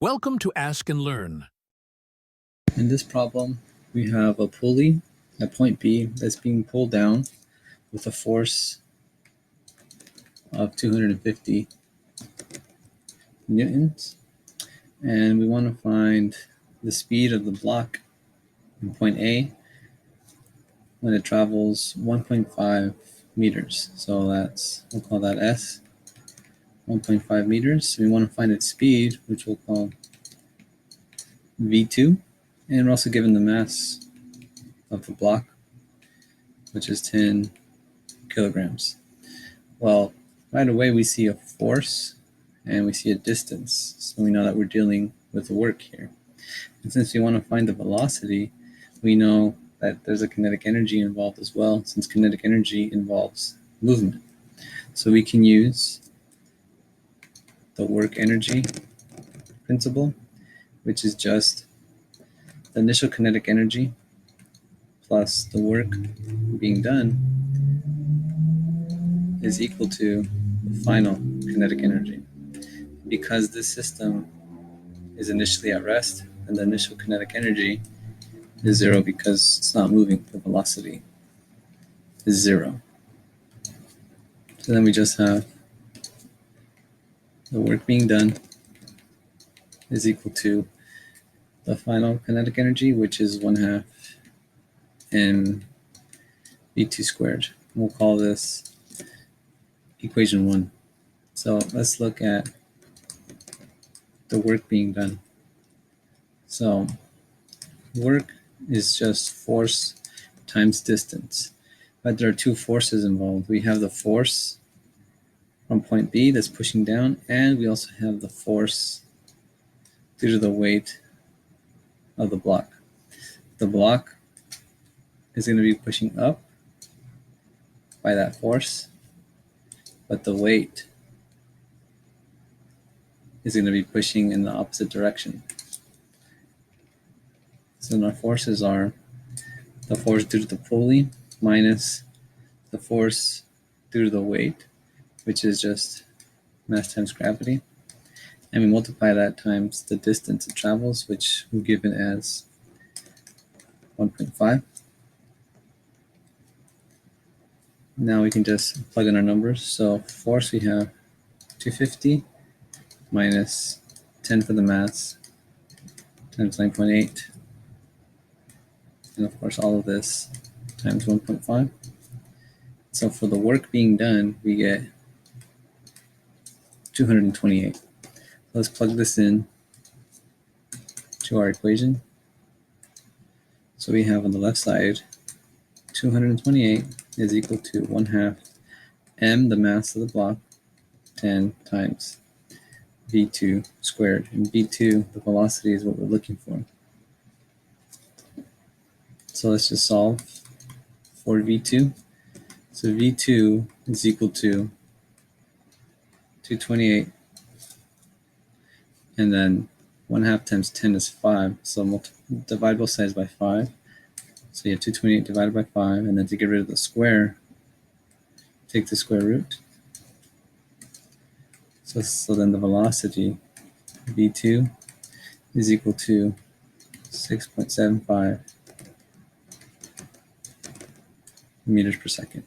Welcome to Ask and Learn. In this problem, we have a pulley at point B that's being pulled down with a force of 250 newtons. And we want to find the speed of the block in point A when it travels 1.5 meters. So we'll call that S, 1.5 meters. We want to find its speed, which we'll call V2. And we're also given the mass of the block, which is 10 kilograms. Well, right away we see a force and we see a distance. So we know that we're dealing with work here. And since we want to find the velocity, we know that there's a kinetic energy involved as well, since kinetic energy involves movement. So we can use the work energy principle, which is just the initial kinetic energy plus the work being done is equal to the final kinetic energy. Because this system is initially at rest, and the initial kinetic energy is zero because it's not moving, the velocity is zero. So then we just have the work being done is equal to the final kinetic energy, which is 1/2 mv2 squared. We'll call this equation 1. So let's look at the work being done. So work is just force times distance, but there are two forces involved. We have the force from point B that's pushing down, and we also have the force due to the weight of the block. The block is going to be pushing up by that force, but the weight is going to be pushing in the opposite direction. So our forces are the force due to the pulley minus the force due to the weight, which is just mass times gravity. And we multiply that times the distance it travels, which we've given as 1.5. Now we can just plug in our numbers. So force we have 250 minus 10 for the mass times 9.8. And of course all of this times 1.5. So for the work being done, we get 228. Let's plug this in to our equation. So we have on the left side 228 is equal to 1/2 m, the mass of the block, 10 times v2 squared. And v2, the velocity, is what we're looking for. So let's just solve for v2. So v2 is equal to 228, and then 1/2 times 10 is 5. So divide both sides by 5. So you have 228 divided by 5, and then to get rid of the square, take the square root. So then the velocity, v2, is equal to 6.75 meters per second.